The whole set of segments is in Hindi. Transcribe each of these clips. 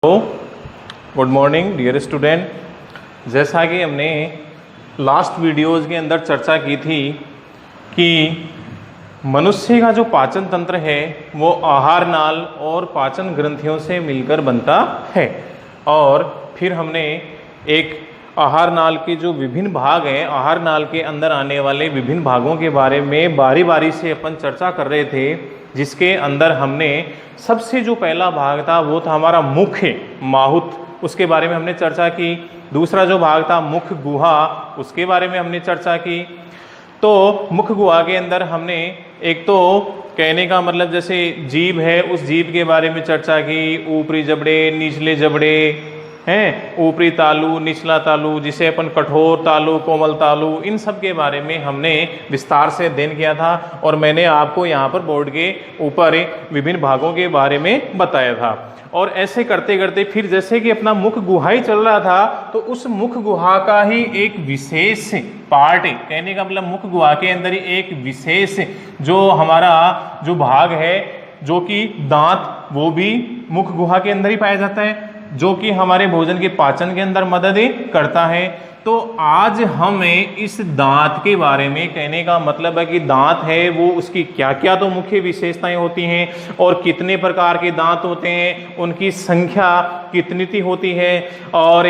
Good morning dear student. जैसा कि हमने लास्ट वीडियोज़ के अंदर चर्चा की थी कि मनुष्य का जो पाचन तंत्र है वो आहार नाल और पाचन ग्रंथियों से मिलकर बनता है। और फिर हमने एक आहार नाल के जो विभिन्न भाग हैं, आहार नाल के अंदर आने वाले विभिन्न भागों के बारे में बारी बारी से अपन चर्चा कर रहे थे, जिसके अंदर हमने सबसे जो पहला भाग था वो था हमारा मुख्य माहुत, उसके बारे में हमने चर्चा की। दूसरा जो भाग था मुख गुहा, उसके बारे में हमने चर्चा की। तो मुख गुहा के अंदर हमने एक तो कहने का मतलब जैसे जीभ है, उस जीभ के बारे में चर्चा की। ऊपरी जबड़े, निचले जबड़े हैं, ऊपरी तालु, निचला तालु, जिसे अपन कठोर तालु, कोमल तालु, इन सब के बारे में हमने विस्तार से अध्ययन किया था। और मैंने आपको यहाँ पर बोर्ड के ऊपर विभिन्न भागों के बारे में बताया था। और ऐसे करते करते फिर जैसे कि अपना मुख गुहा ही चल रहा था, तो उस मुख गुहा का ही एक विशेष पार्ट, कहने का मतलब मुख गुहा के अंदर ही एक विशेष जो हमारा जो भाग है, जो कि दांत, वो भी मुख गुहा के अंदर ही पाया जाता है, जो कि हमारे भोजन के पाचन के अंदर मदद करता है। तो आज हमें इस दांत के बारे में, कहने का मतलब है कि दांत है वो उसकी क्या क्या तो मुख्य विशेषताएं होती हैं और कितने प्रकार के दांत होते हैं, उनकी संख्या कितनी होती है और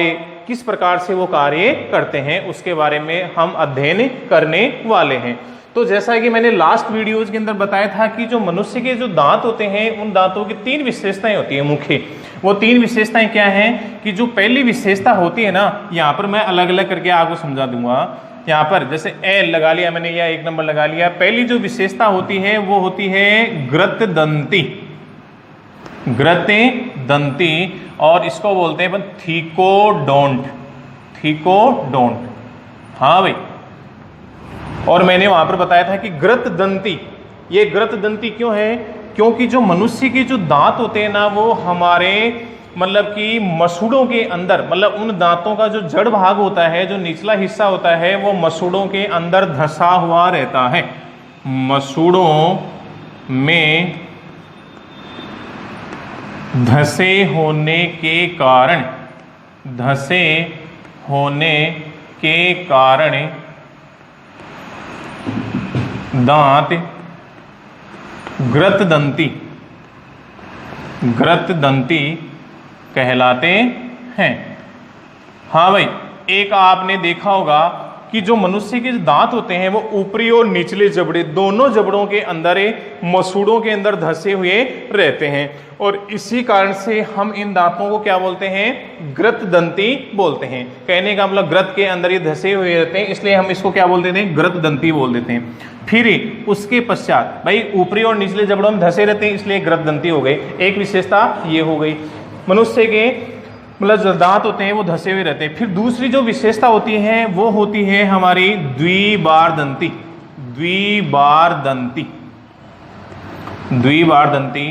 किस प्रकार से वो कार्य करते हैं, उसके बारे में हम अध्ययन करने वाले हैं। तो जैसा कि मैंने लास्ट वीडियोज के अंदर बताया था कि जो मनुष्य के जो दांत होते हैं, उन दांतों की तीन विशेषताएं होती हैं मुख्य। वो तीन विशेषताएं क्या हैं कि जो पहली विशेषता होती है ना, यहाँ पर मैं अलग अलग करके आपको समझा दूंगा। यहाँ पर जैसे ए लगा लिया मैंने, या एक नंबर लगा लिया। पहली जो विशेषता होती है वो होती है ग्रत दंती, ग्रत दंती, और इसको बोलते हैं थीकोडोंट, थीकोडोंट। हाँ भाई, और मैंने वहां पर बताया था कि ग्रत दंती, ये ग्रत दंती क्यों है? क्योंकि जो मनुष्य के जो दांत होते हैं ना, वो हमारे मतलब कि मसूड़ों के अंदर, मतलब उन दांतों का जो जड़ भाग होता है, जो निचला हिस्सा होता है, वो मसूड़ों के अंदर धंसा हुआ रहता है। मसूड़ों में धंसे होने के कारण, धंसे होने के कारण दांत ग्रत दंती, ग्रत दंती कहलाते हैं। हाँ भाई, एक आपने देखा होगा कि जो मनुष्य के दांत होते हैं वो ऊपरी और निचले जबड़े, दोनों जबड़ों के अंदर मसूड़ों के अंदर धंसे हुए रहते हैं। और इसी कारण से हम इन दांतों को क्या बोलते हैं? ग्रत दंती बोलते हैं। कहने का मतलब ग्रत के अंदर ये धंसे हुए रहते हैं, इसलिए हम इसको क्या बोल देते हैं? ग्रत दंती बोल देते हैं। फिर उसके पश्चात भाई ऊपरी और निचले जबड़ों में धंसे रहते हैं, इसलिए ग्रत दंती हो गई। एक विशेषता ये हो गई, मनुष्य के मतलब जो दांत होते हैं वो धंसे हुए रहते हैं। फिर दूसरी जो विशेषता होती है वो होती है हमारी द्विबार दंती, द्विबार दंती, द्विबार दंती,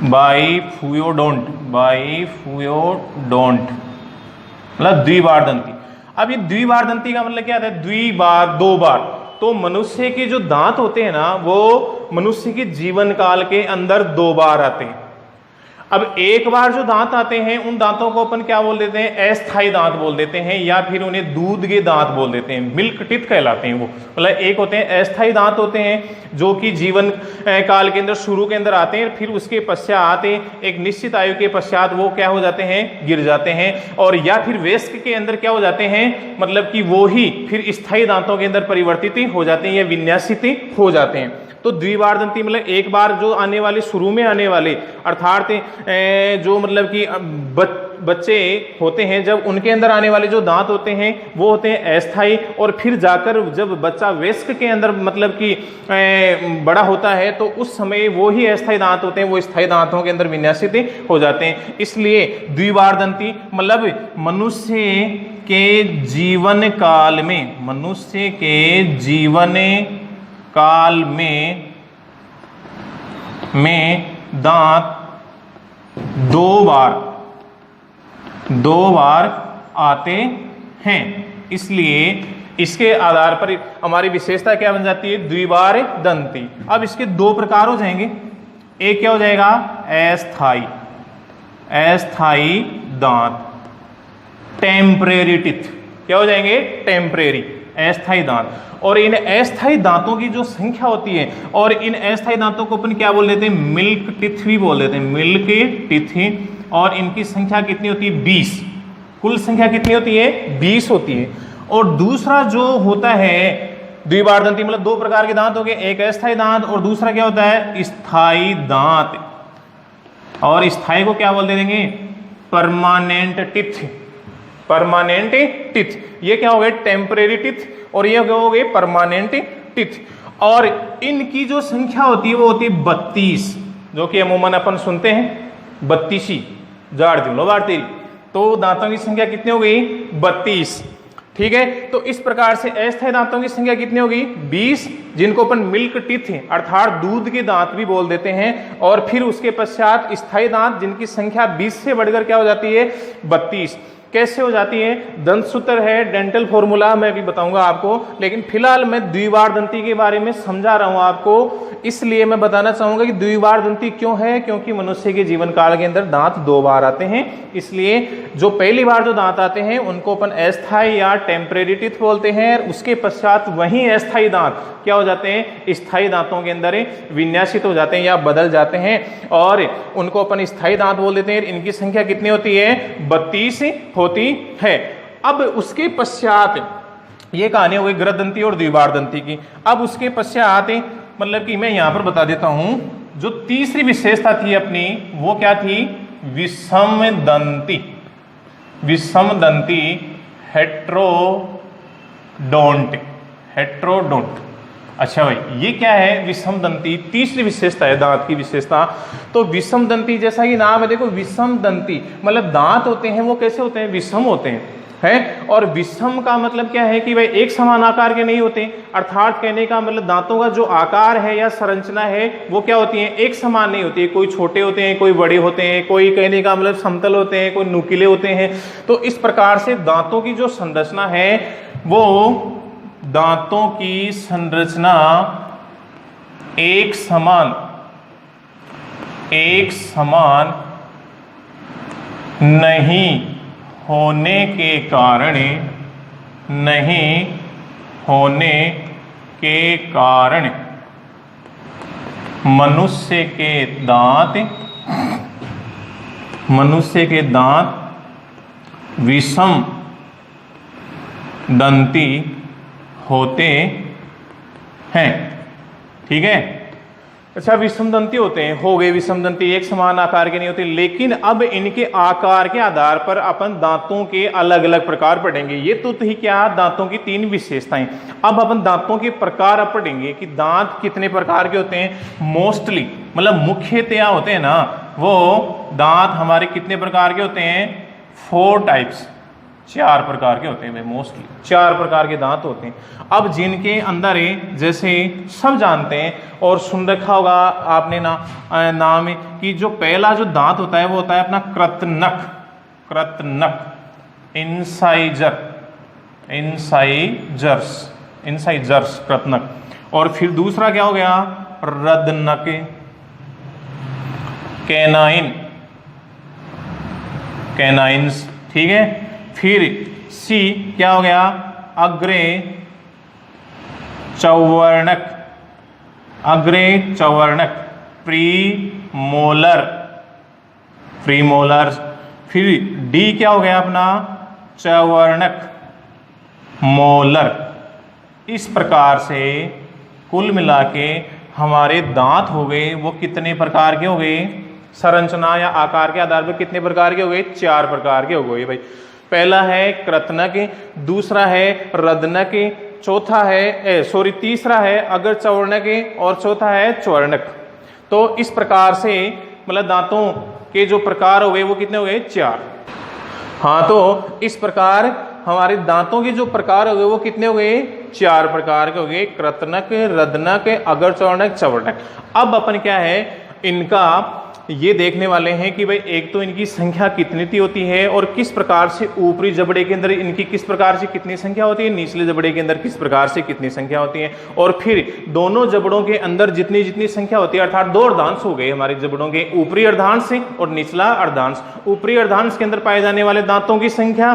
बाइफूयोडोंट, बाइफूयोडोंट, मतलब द्विबार दंती। अब ये द्विबार दंती का मतलब क्या है? द्विबार, दो बार। तो मनुष्य के जो दांत होते हैं ना, वो मनुष्य के जीवन काल के अंदर दो बार आते हैं। अब एक बार जो दांत आते हैं, उन दांतों को अपन क्या बोल देते हैं? अस्थायी दांत बोल देते हैं, या फिर उन्हें दूध के दांत बोल देते हैं, मिल्क टीथ कहलाते हैं वो। मतलब एक होते हैं अस्थायी दांत होते हैं जो कि जीवन काल के अंदर शुरू के अंदर आते हैं, फिर उसके पश्चात एक निश्चित आयु के पश्चात वो क्या हो जाते हैं? गिर जाते हैं। और या फिर वयस्क के अंदर क्या हो जाते हैं? मतलब कि वो ही फिर स्थायी दांतों के अंदर परिवर्तित हो जाते हैं या विन्यासित हो जाते हैं। तो द्विबार दंती मतलब एक बार जो आने वाले, शुरू में आने वाले, अर्थात जो मतलब कि बच्चे होते हैं, जब उनके अंदर आने वाले जो दांत होते हैं वो होते हैं अस्थायी। और फिर जाकर जब बच्चा वयस्क के अंदर मतलब कि बड़ा होता है, तो उस समय वो ही अस्थायी दांत होते हैं, वो स्थायी दांतों के अंदर विन्यासित हो जाते हैं। इसलिए द्विबार दंती मतलब मनुष्य के जीवन काल में, मनुष्य के जीवन काल में दांत दो बार आते हैं। इसलिए इसके आधार पर हमारी विशेषता क्या बन जाती है? द्विबार दंती। अब इसके दो प्रकार हो जाएंगे, एक क्या हो जाएगा? अस्थाई, अस्थाई दांत, टेम्परेरी टिथ, क्या हो जाएंगे? टेम्परेरी, अस्थाई दांत। और इन अस्थाई दांतों की जो संख्या होती है, और इन अस्थाई दांतों को अपन क्या बोल देते हैं? मिल्क टिथ भी बोल देते हैं, मिल्क टिथ। और इनकी संख्या कितनी होती है? 20। कुल संख्या कितनी होती है? 20 होती है। और दूसरा जो होता है द्विबार दंती, मतलब दो प्रकार के दांत हो गए, एक अस्थाई दांत और दूसरा क्या होता है? स्थाई दांत। और स्थाई को क्या बोल देंगे? Permanent teeth, permanent teeth. ये क्या हो गए? टेम्परेरी टिथ, और ये क्या हो गए? Permanent teeth. और इनकी जो संख्या होती है वो होती है 32, जो कि अमूमन अपन सुनते हैं 32 जाड़ दी लो बार तेरी। तो दांतों की संख्या कितनी हो गई? 32। ठीक है, तो इस प्रकार से अस्थाई दांतों की संख्या कितनी होगी? 20, जिनको अपन मिल्क टीथ अर्थात दूध के दांत भी बोल देते हैं। और फिर उसके पश्चात स्थाई दांत, जिनकी संख्या 20 से बढ़कर क्या हो जाती है? 32। कैसे हो जाती है? दंत सूत्र है, डेंटल फॉर्मूला मैं भी बताऊंगा आपको, लेकिन फिलहाल मैं द्विबार दंती के बारे में समझा रहा हूं आपको। इसलिए मैं बताना चाहूंगा कि द्विबार दंती क्यों है, क्योंकि मनुष्य के जीवन काल के अंदर दांत 2 बार आते हैं। इसलिए जो पहली बार जो दांत आते हैं उनको अपन अस्थाई या टेम्परेरी टिथ बोलते हैं। उसके पश्चात वहीं अस्थाई दांत क्या हो जाते हैं? स्थाई दांतों के अंदर विन्यासित हो जाते हैं या बदल जाते हैं, और उनको अपन स्थाई दांत बोल देते हैं। इनकी संख्या कितनी होती है? 32 होती है। अब उसके पश्चात ये कहानी हो गई गृहदंती और द्विबार दंती की। अब उसके पश्चात मतलब कि मैं यहां पर बता देता हूं, जो तीसरी विशेषता थी अपनी वो क्या थी? विषम दंती, विषम दंती, हेट्रोडोंट, हेट्रोडोंट। अच्छा भाई, ये क्या है? विषम दंती तीसरी विशेषता है दांत की विशेषता। तो विषम दंती जैसा कि नाम है, देखो विषम दंती मतलब दांत होते हैं वो कैसे होते हैं? विषम होते हैं, है। और विषम का मतलब क्या है कि भाई एक समान आकार के नहीं होते, अर्थात कहने का मतलब दांतों का जो आकार है या संरचना है वो क्या होती है? एक समान नहीं होती है। कोई छोटे होते हैं, कोई बड़े होते हैं, कोई कहने का मतलब समतल होते हैं, कोई नुकीले होते हैं। तो इस प्रकार से दांतों की जो संरचना है वो दांतों की संरचना एक समान नहीं होने के कारण मनुष्य के दांत विषम दंती होते हैं। ठीक है, अच्छा विषम दंती होते हैं, हो गए विषम दंती, एक समान आकार के नहीं होते। लेकिन अब इनके आकार के आधार पर अपन दांतों के अलग अलग प्रकार पढ़ेंगे। ये तो ही क्या, दांतों की 3 विशेषताएं। अब अपन दांतों के प्रकार अब पढ़ेंगे कि दांत कितने प्रकार के होते हैं। मोस्टली मतलब मुख्यतया होते हैं ना, वो दांत हमारे कितने प्रकार के होते हैं? 4 टाइप्स, 4 प्रकार के होते हैं भाई, मोस्टली 4 प्रकार के दांत होते हैं। अब जिनके अंदर जैसे सब जानते हैं और सुन रखा होगा आपने नाम कि जो पहला जो दांत होता है वो होता है अपना कृतनक, इंसाइजर्स कृतनक। और फिर दूसरा क्या हो गया? रदनक, कैनाइन्स। ठीक है, फिर सी क्या हो गया? अग्रे चौवर्णक, प्रीमोलर। फिर डी क्या हो गया अपना? चौवर्णक, मोलर। इस प्रकार से कुल मिला के हमारे दांत हो गए वो कितने प्रकार के हो गए? संरचना या आकार के आधार पर कितने प्रकार के हो गए? 4 प्रकार के हो गए भाई। पहला है कृतनक, दूसरा है रदनक, चौथा है तीसरा है अग्र चौवर्णक और चौथा है चौवर्णक। तो इस प्रकार से मतलब दांतों के जो प्रकार हो गए वो कितने हो गए? 4। हाँ, तो इस प्रकार हमारे दांतों के जो प्रकार हो गए वो कितने हो गए? 4 प्रकार के हो गए, कृतनक, रदनक, अग्र चौवर्णक, चौवर्णक। अब अपन क्या है इनका ये देखने वाले हैं कि भाई एक तो इनकी संख्या कितनी होती है और किस प्रकार से ऊपरी जबड़े के अंदर इनकी किस प्रकार से कितनी संख्या होती है, निचले जबड़े के अंदर किस प्रकार से कितनी संख्या होती है, और फिर दोनों जबड़ों के अंदर जितनी जितनी संख्या होती है, अर्थात दो अर्धांश हो गए हमारे जबड़ों के, ऊपरी अर्धांश और निचला अर्धांश। ऊपरी अर्धांश के अंदर पाए जाने वाले दांतों की संख्या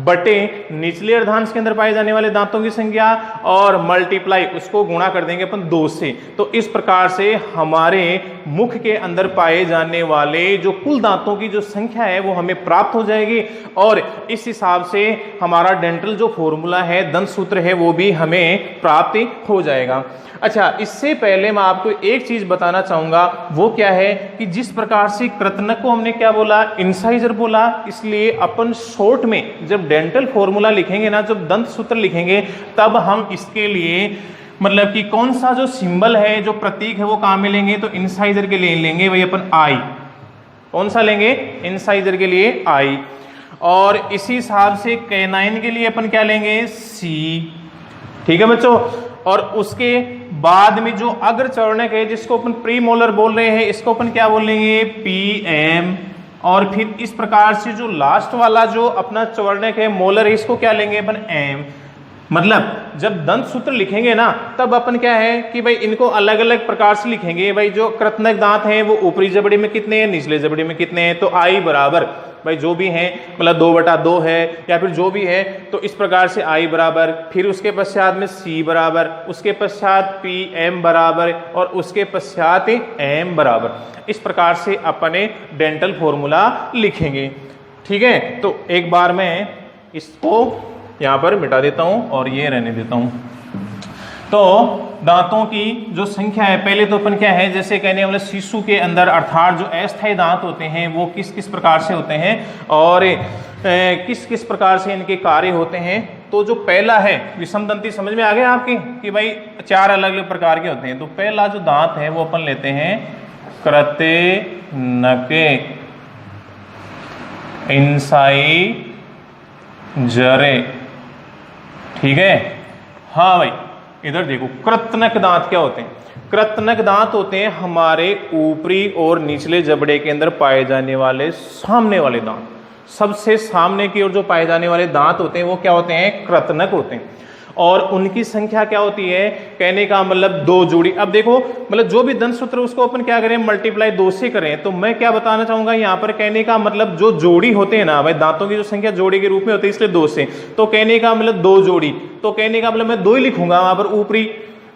बटे निचले अर्धांश के अंदर पाए जाने वाले दांतों की संख्या और मल्टीप्लाई, उसको गुणा कर देंगे अपन 2 से। तो इस प्रकार से हमारे मुख के अंदर पाए जाने वाले जो कुल दांतों की जो संख्या है वो हमें प्राप्त हो जाएगी, और इस हिसाब से हमारा डेंटल जो फॉर्मूला है, दंत सूत्र है, वो भी हमें प्राप्त हो जाएगा। अच्छा, इससे पहले मैं आपको एक चीज बताना चाहूंगा, वो क्या है कि जिस प्रकार से कृतनक को हमने क्या बोला, इंसाइजर बोला, इसलिए अपन शॉर्ट में जब डेंटल फॉर्मूला लिखेंगे ना, जब दंत सूत्र लिखेंगे, तब हम इसके लिए मतलब कि कौन सा जो सिंबल है, जो प्रतीक है, वो कहाँ में लेंगे, तो इंसाइजर के लिए लेंगे वही अपन आई। कौन सा लेंगे, इंसाइजर के लिए आई। और इसी हिसाब से कैनाइन के लिए अपन क्या लेंगे, सी। ठीक है बच्चों। और उसके बाद में जो अग्र चौर्णक है, जिसको अपन प्री मोलर बोल रहे हैं, इसको अपन क्या बोलेंगे, पी एम। और फिर इस प्रकार से जो लास्ट वाला जो अपना चौर्णक है, मोलर है, इसको क्या लेंगे अपन, एम। मतलब जब दंत सूत्र लिखेंगे ना, तब अपन क्या है कि भाई इनको अलग अलग प्रकार से लिखेंगे। भाई जो कृतनक दांत हैं वो ऊपरी जबड़े में कितने हैं, निचले जबड़े में कितने हैं, तो आई बराबर भाई जो भी है, मतलब 2/2 है या फिर जो भी है, तो इस प्रकार से आई बराबर, फिर उसके पश्चात में सी बराबर, उसके पश्चात पी एम बराबर, और उसके पश्चात एम बराबर। इस प्रकार से अपने डेंटल फॉर्मूला लिखेंगे। ठीक है, तो एक बार मैं इसको यहाँ पर मिटा देता हूँ और ये रहने देता हूँ। तो दांतों की जो संख्या है, पहले तो अपन क्या है, जैसे कहने वाले शिशु के अंदर अर्थात जो अस्थायी दांत होते हैं वो किस किस प्रकार से होते हैं और किस किस प्रकार से इनके कार्य होते हैं। तो जो पहला है विषमदंती, समझ में आ गया आपके कि भाई 4 अलग अलग प्रकार के होते हैं। तो पहला जो दांत है वो अपन लेते हैं कृतनके, इंसाइजरे। ठीक है, हाँ भाई इधर देखो, कृतनक दांत क्या होते हैं, कृतनक दांत होते हैं हमारे ऊपरी और निचले जबड़े के अंदर पाए जाने वाले सामने वाले दांत। सबसे सामने की ओर जो पाए जाने वाले दांत होते हैं वो क्या होते हैं, कृतनक होते हैं। और उनकी संख्या क्या होती है, कहने का मतलब 2 जोड़ी। अब देखो मतलब जो भी दंत सूत्र उसको अपन क्या करें, मल्टीप्लाई 2 से करें। तो मैं क्या बताना चाहूंगा यहाँ पर, कहने का मतलब जो जोड़ी होते हैं ना भाई, दांतों की जो संख्या जोड़ी के रूप में होती है, इसलिए 2 से। तो कहने का मतलब 2 जोड़ी, तो कहने का मतलब मैं 2 ही लिखूंगा वहां पर। ऊपरी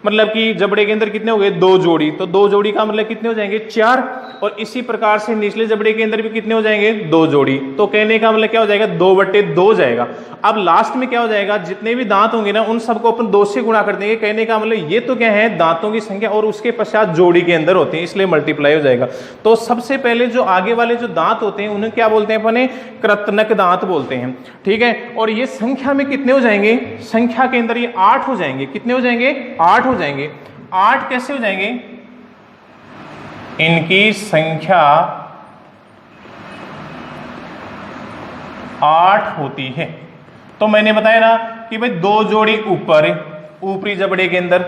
मतलब कि जबड़े के अंदर कितने हो गए, 2 जोड़ी, तो 2 जोड़ी का मतलब कितने हो जाएंगे, 4। और इसी प्रकार से निचले जबड़े के अंदर भी कितने हो जाएंगे, 2 जोड़ी। तो कहने का मतलब क्या हो जाएगा, 2/2 जाएगा। अब लास्ट में क्या हो जाएगा, जितने भी दांत होंगे ना उन सबको अपन 2 से गुणा कर देंगे। कहने का मतलब ये तो क्या है, दांतों की संख्या और उसके पश्चात जोड़ी के अंदर होती है, इसलिए मल्टीप्लाई हो जाएगा। तो सबसे पहले जो आगे वाले जो दांत होते हैं उन्हें क्या बोलते हैं अपने, कृतनक दांत बोलते हैं। ठीक है, और ये संख्या में कितने हो जाएंगे, संख्या के अंदर ये 8 हो जाएंगे। कितने हो जाएंगे, 8 हो जाएंगे। 8 कैसे हो जाएंगे, इनकी संख्या 8 होती है। तो मैंने बताया ना कि भाई 2 जोड़ी ऊपर ऊपरी जबड़े के अंदर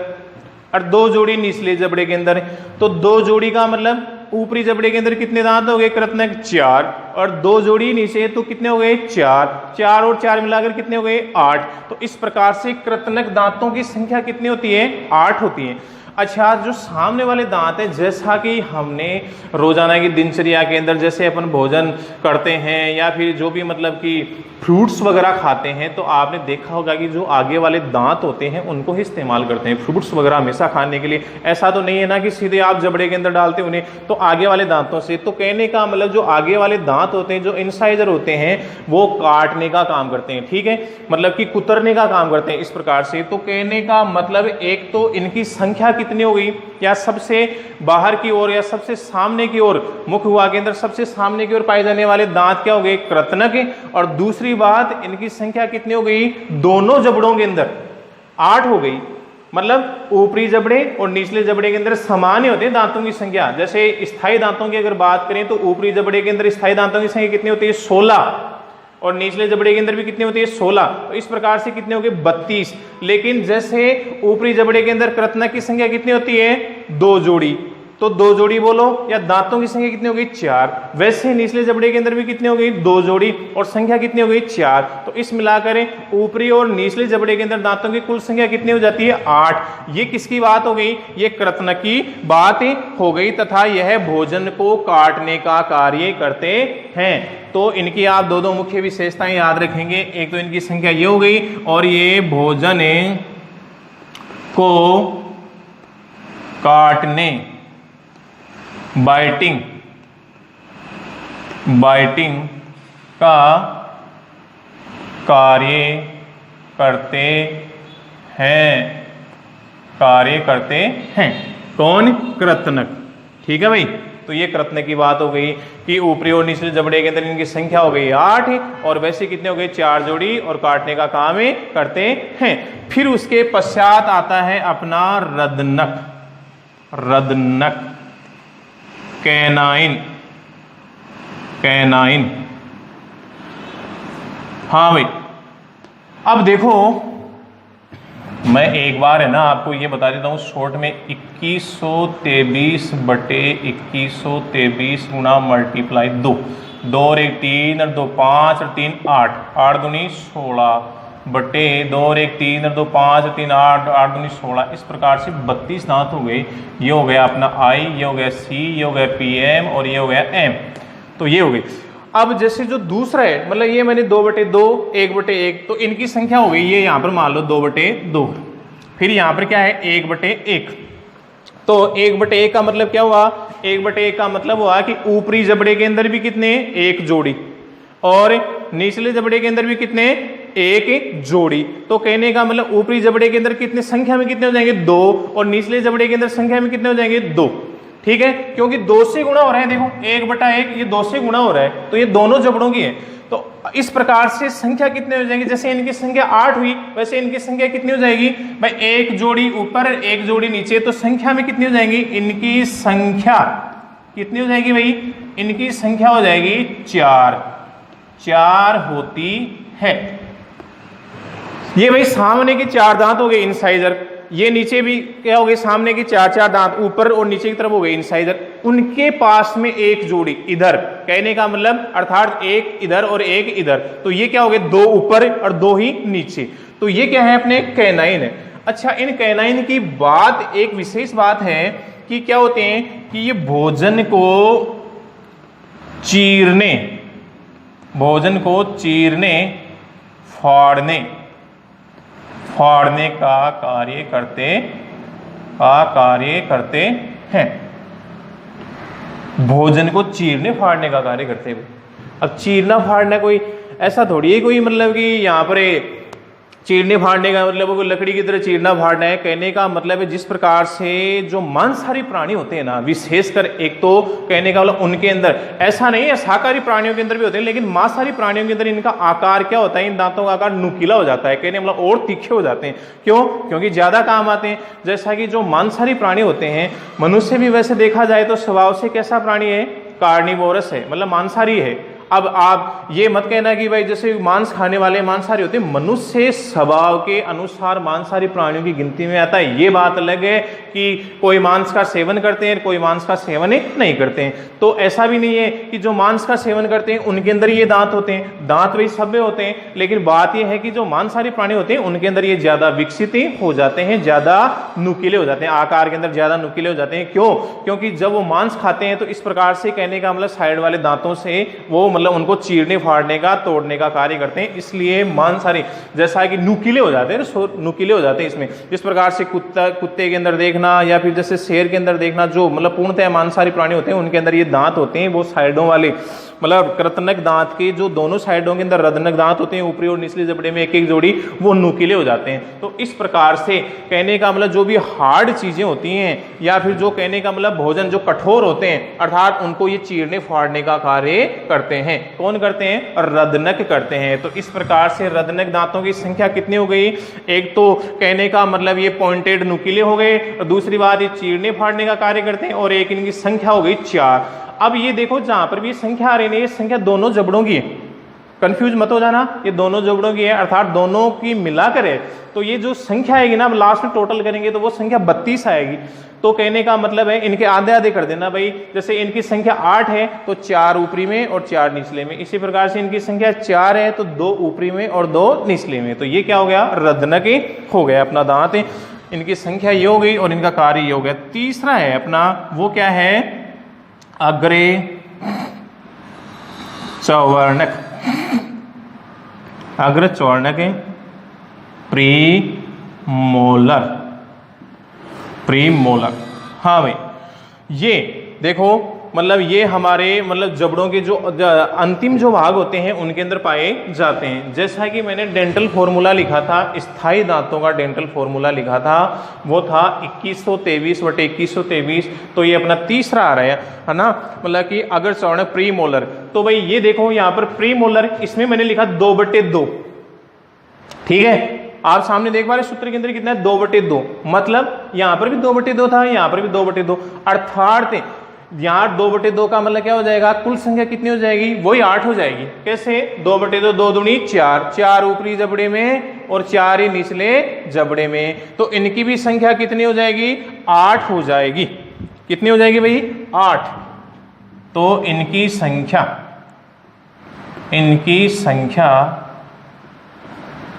और 2 जोड़ी निचले जबड़े के अंदर। तो 2 जोड़ी का मतलब ऊपरी जबड़े के अंदर कितने दांत हो गए, कृतनक 4, और 2 जोड़ी नीचे तो कितने हो गए, 4 और 4 मिलाकर कितने हो गए, 8। तो इस प्रकार से कृतनक दांतों की संख्या कितनी होती है, 8 होती है। अच्छा, जो सामने वाले दांत है, जैसा कि हमने रोजाना की दिनचर्या के अंदर जैसे अपन भोजन करते हैं या फिर जो भी मतलब कि फ्रूट्स वगैरह खाते हैं, तो आपने देखा होगा कि जो आगे वाले दांत होते हैं उनको ही इस्तेमाल करते हैं फ्रूट्स वगैरह हमेशा खाने के लिए। ऐसा तो नहीं है ना कि सीधे आप जबड़े के अंदर डालते उन्हें, तो आगे वाले दांतों से। तो कहने का मतलब जो आगे वाले दांत होते हैं, जो इंसाइजर होते हैं, वो काटने का काम करते हैं। ठीक है, मतलब कि कुतरने का काम करते हैं इस प्रकार से। तो कहने का मतलब एक तो इनकी संख्या कितनी हो गई, या सबसे बाहर की ओर या सबसे सामने की ओर, मुख हुआ के अंदर सबसे सामने की ओर पाए जाने वाले दांत क्या हो गए, कृतनक। और दूसरी बात, इनकी संख्या कितनी हो गई, दोनों जबड़ों के अंदर 8 हो गई। मतलब ऊपरी जबड़े और निचले जबड़े के अंदर समान ही होते हैं दांतों की संख्या। जैसे स्थायी दांतों की अगर बात करें तो ऊपरी जबड़े के अंदर स्थायी दांतों की संख्या कितनी होती है, 16, और निचले जबड़े के अंदर भी कितनी होती है, 16। तो इस प्रकार से कितने हो गए, 32। लेकिन जैसे ऊपरी जबड़े के अंदर कृतनक की संख्या कितनी होती है, 2 जोड़ी, तो 2 जोड़ी बोलो, या दांतों की संख्या कितनी हो गई 4। वैसे निचले जबड़े के अंदर भी कितनी हो गई 2 जोड़ी, और संख्या कितनी हो गई 4। तो इस मिलाकर ऊपरी और निचले जबड़े के अंदर दांतों की कुल संख्या कितनी हो जाती है 8। ये किसकी बात हो गई, ये कृतनक की बात हो गई, तथा यह भोजन को काटने का कार्य करते हैं। तो इनकी आप दो मुख्य विशेषताएं याद रखेंगे। एक तो इनकी संख्या ये हो गई, और ये भोजन को काटने, बाइटिंग का कार्य करते हैं। कौन, कृतनक। ठीक है भाई, तो ये कृतनक की बात हो गई कि ऊपरी और निचले जबड़े के अंदर इनकी संख्या हो गई 8, और वैसे कितने हो गए 4 जोड़ी, और काटने का काम करते हैं। फिर उसके पश्चात आता है अपना रदनक, कैनाइन। हाँ भाई, अब देखो मैं एक बार है ना आपको ये बता देता हूँ शॉर्ट में, 2123/2123 गुना मल्टीप्लाई 2 और 1 3 और 2 5 और 3 8, 8 दूनी 16 बटे 2 और 1 3 और 2 5 और 3 8, 8 दूनी 16। इस प्रकार से 32 दांत हो गए। ये हो गया अपना आई, ये हो गया सी, ये हो गया PM, और ये हो गया M। तो ये हो गई। अब जैसे जो दूसरा है, मतलब ये मैंने 2/2, 1/1, तो इनकी संख्या हो गई, ये यहाँ पर मान लो 2/2। फिर यहाँ पर क्या है 1/1। तो 1/1 का मतलब क्या हुआ, 1/1 का मतलब हुआ कि ऊपरी जबड़े के अंदर भी कितने 1 जोड़ी, और निचले जबड़े के अंदर भी कितने 1 जोड़ी। तो कहने का मतलब ऊपरी जबड़े के अंदर कितने संख्या में कितने हो जाएंगे 2, और निचले जबड़े के अंदर संख्या में कितने हो जाएंगे 2। ठीक है, क्योंकि 2 से गुणा हो रहा है। देखो 1/1 ये 2 से गुणा हो रहा है, तो ये दोनों जबड़ों की है। तो इस प्रकार से संख्या कितने हो जाएंगे, जैसे इनकी संख्या 8 हुई, वैसे इनकी संख्या कितनी हो जाएगी भाई 1 जोड़ी ऊपर 1 जोड़ी नीचे। तो संख्या में कितनी हो जाएंगी, इनकी संख्या कितनी हो जाएगी भाई, इनकी संख्या हो जाएगी 4 होती है। ये भाई सामने के 4 दांत हो गए इंसाइजर, ये नीचे भी क्या हो गए सामने के 4 दांत ऊपर और नीचे की तरफ हो गए इंसाइजर। उनके पास में 1 जोड़ी इधर, कहने का मतलब अर्थात 1 इधर और 1 इधर। तो ये क्या हो गए 2 ऊपर और 2 ही नीचे। तो ये क्या है अपने कैनाइन है। अच्छा, इन कैनाइन की बात एक विशेष बात है कि क्या होते हैं कि ये भोजन को चीरने फाड़ने का कार्य करते हैं। भोजन को चीरने फाड़ने का कार्य करते हैं। अब चीरना फाड़ना कोई ऐसा थोड़ी है कोई मतलब कि यहाँ पर चीरने फाड़ने का मतलब वो लकड़ी की तरह चीरना फाड़ना है। कहने का मतलब है जिस प्रकार से जो मांसाहारी प्राणी होते हैं ना, विशेषकर एक तो कहने का मतलब उनके अंदर ऐसा नहीं है, शाकाहारी प्राणियों के अंदर भी होते हैं, लेकिन मांसाहारी प्राणियों के अंदर इनका आकार क्या होता है, इन दांतों का आकार नुकीला हो जाता है। कहने मतलब और तीखे हो जाते हैं। क्यों? क्योंकि ज्यादा काम आते हैं। जैसा कि जो मांसाहारी प्राणी होते हैं, मनुष्य भी वैसे देखा जाए तो स्वभाव से कैसा प्राणी है, कार्निवोरस है, मतलब मांसाहारी है। अब आप ये मत कहना कि भाई जैसे मांस खाने वाले मांसाहारी होते हैं, मनुष्य स्वभाव के अनुसार मांसाहारी प्राणियों की गिनती में आता है। ये बात अलग है कि कोई मांस का सेवन करते हैं, कोई मांस का सेवन नहीं करते हैं। तो ऐसा भी नहीं है कि जो मांस का सेवन करते हैं उनके अंदर ये दांत होते हैं, दांत वही सब में होते हैं। लेकिन बात यह है कि जो मांसाहारी प्राणी होते हैं उनके अंदर ये ज्यादा विकसित हो जाते हैं, ज्यादा नुकीले हो जाते हैं, आकार के अंदर ज्यादा नुकीले हो जाते हैं। क्यों? क्योंकि जब वो मांस खाते हैं तो इस प्रकार से कहने का मतलब साइड वाले दांतों से वो मतलब उनको चीरने फाड़ने का तोड़ने का कार्य करते हैं। इसलिए मांसाहारी जैसा कि नुकीले हो जाते हैं, नुकीले हो जाते हैं इसमें। जिस प्रकार से कुत्ते के अंदर देखना या फिर जैसे शेर के अंदर देखना, जो मतलब पूर्णतः मांसाहारी प्राणी होते हैं उनके अंदर ये दांत होते हैं, वो साइडों वाले मतलब कृतनक दांत के जो दोनों साइडों के अंदर रदनक दांत होते हैं, ऊपरी और निचले जबड़े में 1-1 जोड़ी, वो नुकीले हो जाते हैं। तो इस प्रकार से कहने का मतलब जो भी हार्ड चीजें होती हैं या फिर जो कहने का मतलब भोजन जो कठोर होते हैं, अर्थात उनको ये चीरने फाड़ने का कार्य करते हैं। कौन करते हैं? रदनक करते हैं। तो इस प्रकार से रदनक दांतों की संख्या कितनी हो गई? एक तो कहने का मतलब ये पॉइंटेड नुकीले हो गए, और दूसरी बात ये चीरने फाड़ने का कार्य करते हैं, और एक इनकी संख्या हो गई 4। अब ये देखो जहां पर भी संख्या आ रही है, ये संख्या दोनों जबड़ों की है। कंफ्यूज मत हो जाना, ये दोनों जबड़ों की है अर्थात दोनों की मिलाकर है, तो ये जो संख्या आएगी ना लास्ट में टोटल करेंगे तो वो संख्या 32 आएगी। तो कहने का मतलब है इनके आधे आधे कर देना भाई, जैसे इनकी संख्या 8 है तो 4 ऊपरी में और 4 निचले में, इसी प्रकार से इनकी संख्या 4 है तो 2 ऊपरी में और 2 निचले में, तो ये क्या हो गया, रद्नक हो गया अपना दांत। इनकी संख्या ये हो गई और इनका कार्य ये हो गया। तीसरा है अपना, वो क्या है, अग्रे चवर्णक, अग्र चवर्णक प्रीमोलर, प्रीमोलर। हाँ भाई, ये देखो मतलब ये हमारे मतलब जबड़ों के जो अंतिम जो भाग होते हैं उनके अंदर पाए जाते हैं। जैसा कि मैंने डेंटल फॉर्मूला लिखा था, स्थायी दांतों का डेंटल फॉर्मूला लिखा था, वो था 2123/2123, तो ये अपना तीसरा आ रहा है ना, मतलब कि अगर चवर्णक प्रीमोलर। तो भाई ये देखो यहाँ पर प्रीमोलर, इसमें मैंने लिखा 2/2, ठीक है। आप सामने देख पा रहे सूत्र के अंदर कितना है, 2/2, मतलब यहां पर भी 2/2 था, यहां पर भी 2/2, अर्थात यहां 2/2 का मतलब क्या हो जाएगा, कुल संख्या कितनी हो जाएगी, वही 8 हो जाएगी। कैसे, 2/2, 2 दूनी 4, 4 ऊपरी जबड़े में और 4 ही निचले जबड़े में, तो इनकी भी संख्या कितनी हो जाएगी, 8 हो जाएगी। कितनी हो जाएगी भाई, 8। तो इनकी संख्या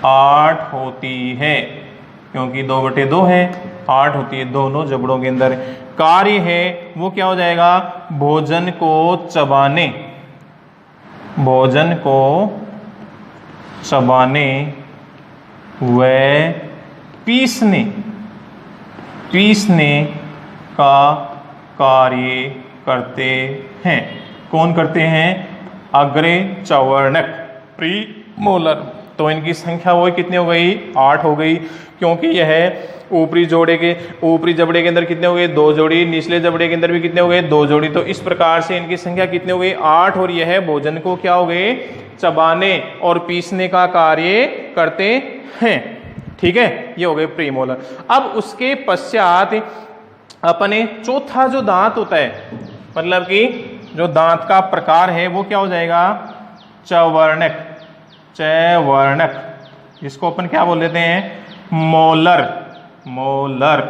8 होती है, क्योंकि 2/2 है, 8 होती है दोनों जबड़ों के अंदर। कार्य है वो क्या हो जाएगा, भोजन को चबाने, भोजन को चबाने व पीसने, पीसने का कार्य करते हैं। कौन करते हैं, अग्रे चवर्णक प्रीमोलर। तो इनकी संख्या वो कितनी हो गई, 8 हो गई, क्योंकि यह ऊपरी जोड़े के, ऊपरी जबड़े के अंदर कितने हो गए, 2 जोड़ी, निचले जबड़े के अंदर भी कितने हो गए, 2 जोड़ी। तो इस प्रकार से इनकी संख्या कितनी हो गई, 8, और यह भोजन को क्या हो गए, चबाने और पीसने का कार्य करते हैं, ठीक है। ये हो गए प्रीमोलर। अब उसके पश्चात अपने चौथा जो दांत होता है, मतलब कि जो दांत का प्रकार है वो क्या हो जाएगा, चवर्णक, चवर्णक, जिसको अपन क्या बोल देते हैं, मोलर, मोलर।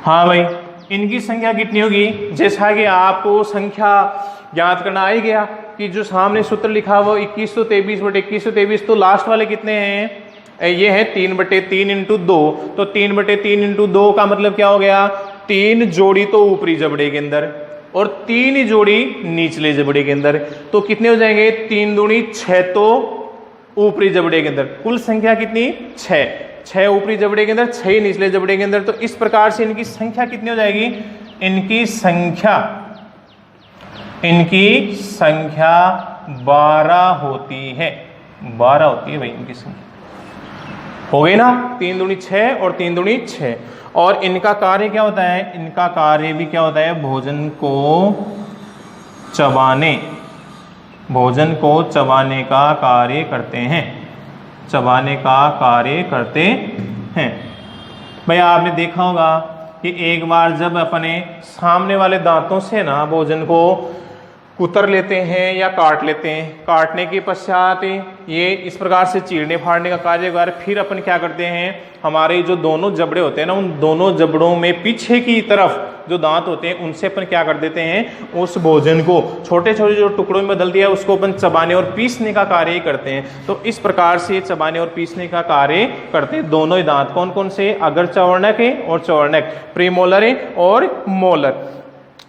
हाँ भाई, इनकी संख्या कितनी होगी, जैसा कि आपको संख्या याद करना आ ही गया कि जो सामने सूत्र लिखा वो 2123/2123, तो लास्ट वाले कितने हैं, ये है 3/3 × 2, तो 3/3 × 2 का मतलब क्या हो गया, 3 जोड़ी तो ऊपरी जबड़े के अंदर और 3 जोड़ी निचले जबड़े के अंदर, तो कितने हो जाएंगे, 3 दूनी 6, तो ऊपरी जबड़े के अंदर कुल संख्या कितनी, 6 ऊपरी जबड़े के अंदर, 6 निचले जबड़े के अंदर। तो इस प्रकार से इनकी संख्या कितनी हो जाएगी, इनकी संख्या 12 होती है, 12 होती है भाई इनकी संख्या। हो गई ना, 3 दूनी 6 और 3 दूनी 6। और इनका कार्य क्या होता है, इनका कार्य भी क्या होता है, भोजन को चबाने, भोजन को चबाने का कार्य करते हैं, चबाने का कार्य करते हैं। भाई आपने देखा होगा कि एक बार जब अपने सामने वाले दांतों से ना भोजन को कुतर लेते हैं या काट लेते हैं, काटने के पश्चात ये इस प्रकार से चीरने फाड़ने का कार्य कर, फिर अपन क्या करते हैं, हमारे जो दोनों जबड़े होते हैं ना, उन दोनों जबड़ों में पीछे की तरफ जो दांत होते हैं उनसे अपन क्या कर देते हैं, उस भोजन को छोटे छोटे जो टुकड़ों में बदल दिया उसको अपन चबाने और पीसने का कार्य करते हैं। तो इस प्रकार से चबाने और पीसने का कार्य करते हैं दोनों ही दांत। कौन कौन से, अगर चवर्णक है और चवर्णक, प्रीमोलर है और मोलर।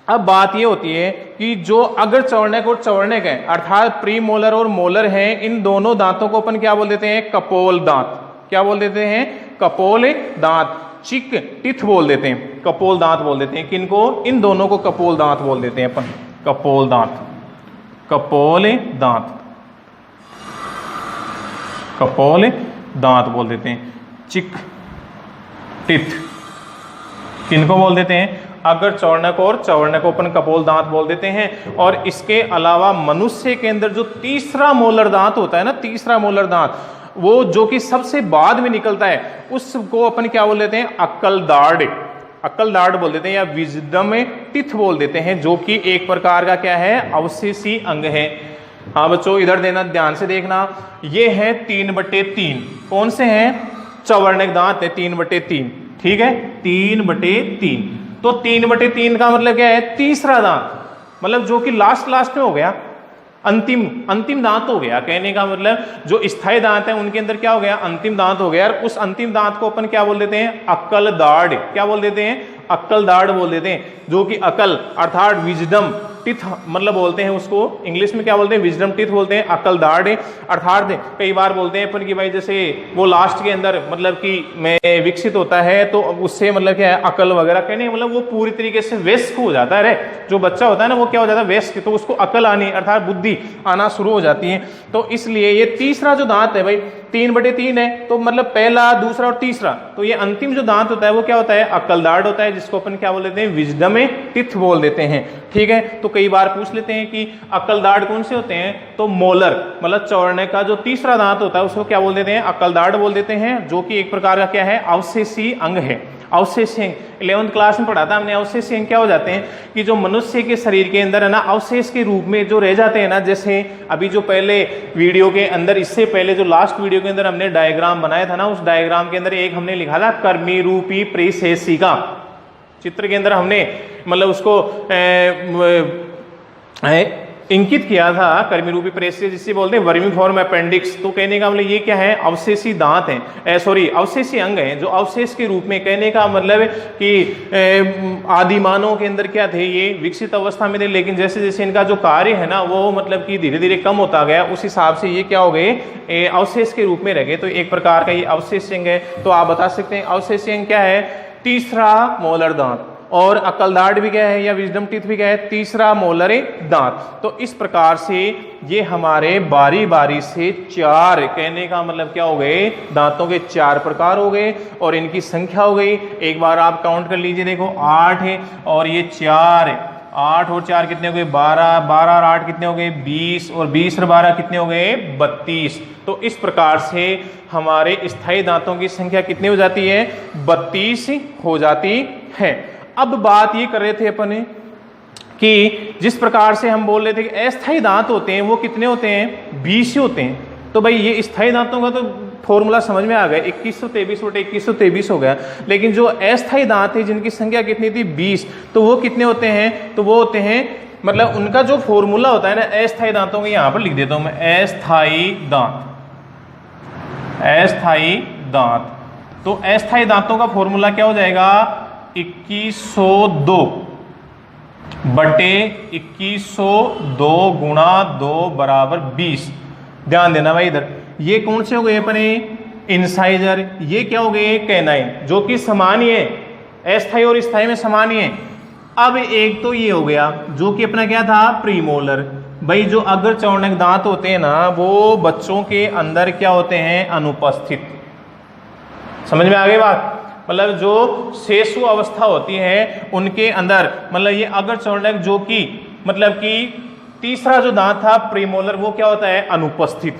अब बात ये होती है कि जो अगर चवर्णक और चवर्णक है अर्थात प्रीमोलर और मोलर हैं, इन दोनों दांतों को अपन क्या बोल देते हैं, कपोल दांत। क्या बोल देते हैं, कपोल दांत, चिक टिथ बोल देते हैं, कपोल दांत बोल देते हैं। किनको, इन दोनों को कपोल दांत बोल देते हैं अपन, कपोल दांत, कपोल दांत, कपोल दांत बोल देते हैं। चिक टिथ किनको बोल देते हैं, अगर चवर्णक और चवर्णक को अपन कपोल दांत बोल देते हैं। और इसके अलावा मनुष्य के अंदर जो तीसरा मोलर दांत होता है ना, तीसरा मोलर दांत, वो जो कि सबसे बाद में निकलता है, उसको अपन क्या बोल देते हैं, अक्कल दाढ़, अक्कल दाढ़ बोल देते हैं, या विजडम टिथ बोल देते हैं, जो कि एक प्रकार का क्या है, अवशेषी अंग है। हाँ बच्चों इधर देना, ध्यान से देखना, ये है 3/3। कौन से हैं? चौवर्णक दांत है 3/3। ठीक है, 3/3। तो 3/3 का मतलब क्या है? तीसरा दांत, मतलब जो कि लास्ट में हो गया, अंतिम दांत हो गया। कहने का मतलब जो स्थायी दांत है उनके अंदर क्या हो गया? अंतिम दांत हो गया। और उस अंतिम दांत को अपन क्या बोल देते हैं? अक्ल दाढ़। क्या बोल देते हैं? अक्ल दाढ़ बोल देते हैं। जो कि अकल अर्थात विजडम टिथ मतलब बोलते हैं उसको, इंग्लिश में क्या बोलते हैं? विजडम टिथ बोलते हैं, अकल दाढ़। अर्थात कई बार बोलते हैं अपन कि भाई जैसे वो लास्ट के अंदर मतलब कि में विकसित होता है तो उससे मतलब क्या है? अकल वगैरह कहने मतलब वो पूरी तरीके से वयस्क हो जाता है। अरे जो बच्चा होता है ना वो क्या हो जाता है? वयस्क। तो उसको अकल आनी अर्थात बुद्धि आना शुरू हो जाती है। तो इसलिए ये तीसरा जो दांत है भाई 3/3 है, तो मतलब पहला, दूसरा और तीसरा, तो ये अंतिम जो दांत होता है वो क्या होता है? अक्ल दाढ़ होता है, जिसको अपन क्या बोल देते हैं? विजडम टिथ बोल देते हैं। ठीक है, तो कई बार पूछ लेते हैं कि अक्ल दाढ़ कौन से होते हैं? तो मोलर मतलब चौड़ने का जो तीसरा दांत होता है उसको क्या बोल देते हैं? अक्ल दाढ़ बोल देते हैं, जो कि एक प्रकार का क्या है? अवशेषी अंग है। अवशेषी अंग 11th क्लास में पढ़ा था हमने। अवशेषी अंग क्या हो जाते हैं कि जो मनुष्य के शरीर के अंदर है ना अवशेष के रूप में जो रह जाते हैं ना, जैसे अभी जो पहले वीडियो के अंदर, इससे पहले जो लास्ट वीडियो के अंदर हमने डायग्राम बनाया था ना, उस डायग्राम के अंदर एक हमने लिखा था कर्मी रूपी परिशेषिका। चित्र के अंदर हमने मतलब उसको इंकित किया था कर्मी रूपी परिशेषिका, जिससे बोलते हैं वर्मीफॉर्म अपेंडिक्स। तो कहने का मतलब ये क्या है? अवशेषी दांत हैं, सॉरी अवशेषी अंग हैं जो अवशेष के रूप में, कहने का मतलब कि आदिमानव के अंदर क्या थे? ये विकसित अवस्था में थे, लेकिन जैसे जैसे इनका जो कार्य है ना वो मतलब कि धीरे धीरे कम होता गया, उस हिसाब से ये क्या हो गए? अवशेष के रूप में रह गए। तो एक प्रकार का ये अवशेषी अंग है। तो आप बता सकते हैं अवशेषी अंग क्या है? तीसरा मोलर दांत। और अकल दाढ़ भी क्या है या विजडम टीथ भी क्या है? तीसरा मोलर दांत। तो इस प्रकार से ये हमारे बारी बारी से 4, कहने का मतलब क्या हो गए? दांतों के 4 प्रकार हो गए और इनकी संख्या हो गई। एक बार आप काउंट कर लीजिए, देखो 8 है और ये 4 है। 8 और 4 कितने हो गए? 12, 12 और 8 कितने हो गए? 20, और 20 और 12 कितने हो गए? 32। तो इस प्रकार से हमारे स्थायी दांतों की संख्या कितनी हो जाती है? 32 हो जाती है। अब बात ये कर रहे थे अपन कि जिस प्रकार से हम बोल रहे थे कि अस्थायी दांत होते हैं वो कितने होते हैं? 20 होते हैं। तो भाई ये स्थायी दांतों का तो फॉर्मूला समझ में आ गया, 2123/2123 हो गया। लेकिन जो अस्थायी दांत है जिनकी संख्या कितनी थी? 20, तो वो कितने होते हैं? तो वो होते हैं मतलब उनका जो फॉर्मूला होता है ना अस्थायी दांतों का, यहां पर लिख देता हूं मैं, अस्थायी दांत। अस्थायी दांत, तो अस्थायी दांतों का फॉर्मूला क्या हो जाएगा? 2102 बटे 2102 गुणा 2 बराबर 20। ध्यान देना भाई इधर, ये कौन से हो गए अपने? इंसाइजर। ये क्या हो गए? कैनाइन, जो कि समान ही है, अस्थायी और स्थायी में समान ही है। अब एक तो ये हो गया जो कि अपना क्या था? प्रीमोलर। भाई जो अग्र चौर्णक दांत होते हैं ना वो बच्चों के अंदर क्या होते हैं? अनुपस्थित। समझ में आ गई बात? मतलब जो शेषु अवस्था होती है उनके अंदर मतलब ये अग्र चौर्णक जो कि मतलब कि तीसरा जो दांत था प्रीमोलर वो क्या होता है? अनुपस्थित।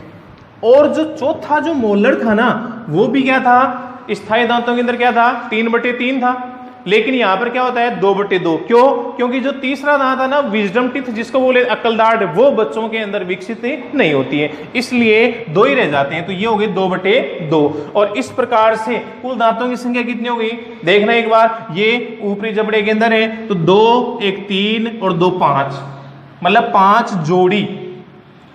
और जो चौथा जो मोलर था ना वो भी क्या था? स्थायी दांतों के अंदर क्या था? 3/3 था। लेकिन यहां पर क्या होता है? 2/2। क्यों? क्योंकि जो तीसरा दांत है ना विजडम टीथ जिसको बोले अकल दाढ़, वो बच्चों के अंदर विकसित नहीं होती है, इसलिए 2 ही रह जाते हैं। तो ये हो गए 2/2। और इस प्रकार से कुल दांतों की संख्या कितनी हो गई? देखना एक बार, ये ऊपरी जबड़े के अंदर है तो 2, 1 3 और 2 5, मतलब 5 जोड़ी।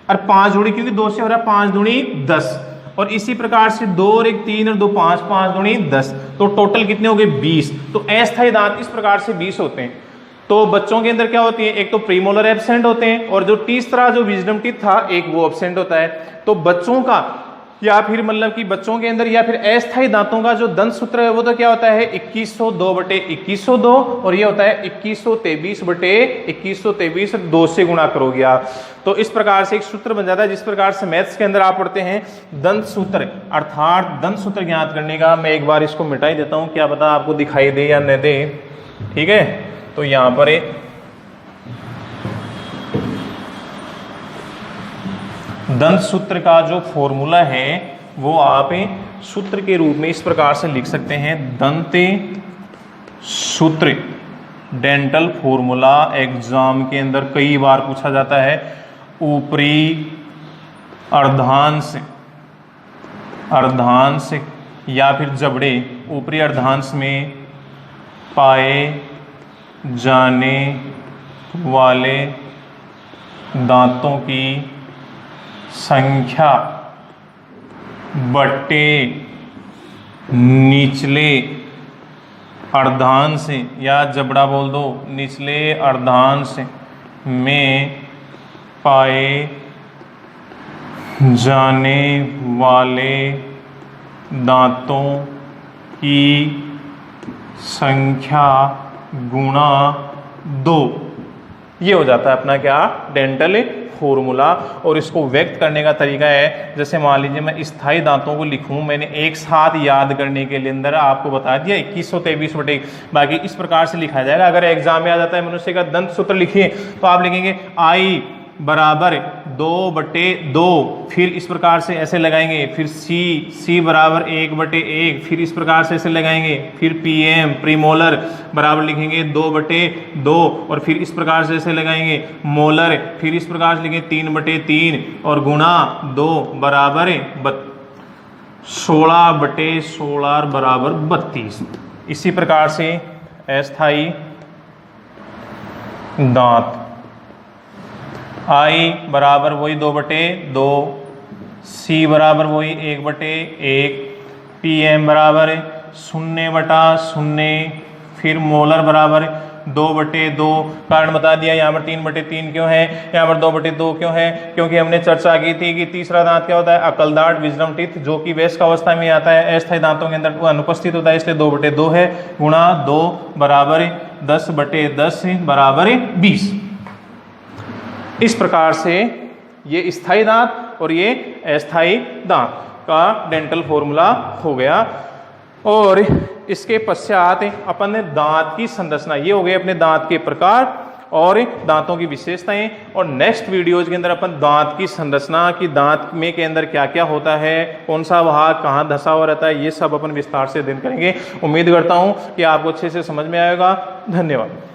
और 5 जोड़ी क्योंकि 2 से हो रहा है, 5 दूनी 10। और इसी प्रकार से 2 और 1 3 और 2 5, 5 दूनी 10, तो टोटल कितने हो गए? 20। तो अस्थायी दांत इस प्रकार से 20 होते हैं। तो बच्चों के अंदर क्या होती है? एक तो प्रीमोलर एब्सेंट होते हैं और जो तीसरा जो विजडम टीथ था एक वो एब्सेंट होता है। तो बच्चों का या फिर मतलब कि बच्चों के अंदर या फिर अस्थायी दांतों का जो दंत सूत्र है वो तो क्या होता है? 2102/2102 और ये होता है 2123/2123, 2 से गुणा करोगे आप। तो इस प्रकार से एक सूत्र बन जाता है जिस प्रकार से मैथ्स के अंदर आप पढ़ते हैं दंत सूत्र, अर्थात दंत सूत्र ज्ञात करने का। मैं एक बार इसको मिटा ही देता हूं, क्या पता आपको दिखाई दे या न दे। ठीक है, तो यहां पर दंत सूत्र का जो फॉर्मूला है वो आप सूत्र के रूप में इस प्रकार से लिख सकते हैं, दंत सूत्र। डेंटल फॉर्मूला एग्जाम के अंदर कई बार पूछा जाता है ऊपरी अर्धांश, अर्धांश या फिर जबड़े, ऊपरी अर्धांश में पाए जाने वाले दांतों की संख्या बटे निचले अर्धांश या जबड़ा बोल दो, निचले अर्धांश में पाए जाने वाले दांतों की संख्या गुणा 2। ये हो जाता है अपना क्या, डेंटल फॉर्मूला। और इसको व्यक्त करने का तरीका है, जैसे मान लीजिए मैं स्थायी दांतों को लिखूं, मैंने एक साथ याद करने के लिए अंदर आपको बता दिया 2123 बाकी इस प्रकार से लिखा जाएगा। अगर एग्जाम में आ जाता है मनुष्य का दंत सूत्र लिखिए तो आप लिखेंगे आई बराबर 2/2, फिर इस प्रकार से ऐसे लगाएंगे, फिर सी बराबर 1/1, फिर इस प्रकार से ऐसे लगाएंगे, फिर पीएम प्रीमोलर बराबर लिखेंगे 2/2 और फिर इस प्रकार से ऐसे लगाएंगे, मोलर फिर इस प्रकार से लिखेंगे 3/3 और गुणा 2 बराबर 16/16 बराबर 32। इसी प्रकार से अस्थायी दांत आई बराबर वही 2/2, सी बराबर वही 1/1, पीएम बराबर 0/0, फिर मोलर बराबर 2/2। कारण बता दिया, यहाँ पर 3/3 क्यों है, यहाँ पर 2/2 क्यों है, क्योंकि हमने चर्चा की थी कि तीसरा दांत क्या होता है, अकल दांत विजडम टीथ, जो कि वयस्क अवस्था में आता है, अस्थायी दांतों के अंदर अनुपस्थित होता है, इसलिए 2/2 है, गुणा 2 बराबर 10/10 बराबर 20। इस प्रकार से ये स्थायी दांत और ये अस्थायी दांत का डेंटल फॉर्मूला हो गया। और इसके पश्चात अपन दांत की संरचना, ये हो गए अपने दांत के प्रकार और दांतों की विशेषताएं। और नेक्स्ट वीडियोज के अंदर अपन दांत की संरचना की, दांत में के अंदर क्या क्या होता है, कौन सा भाग कहाँ धंसा हुआ रहता है, ये सब अपन विस्तार से अध्ययन करेंगे। उम्मीद करता हूँ कि आपको अच्छे से समझ में आएगा। धन्यवाद।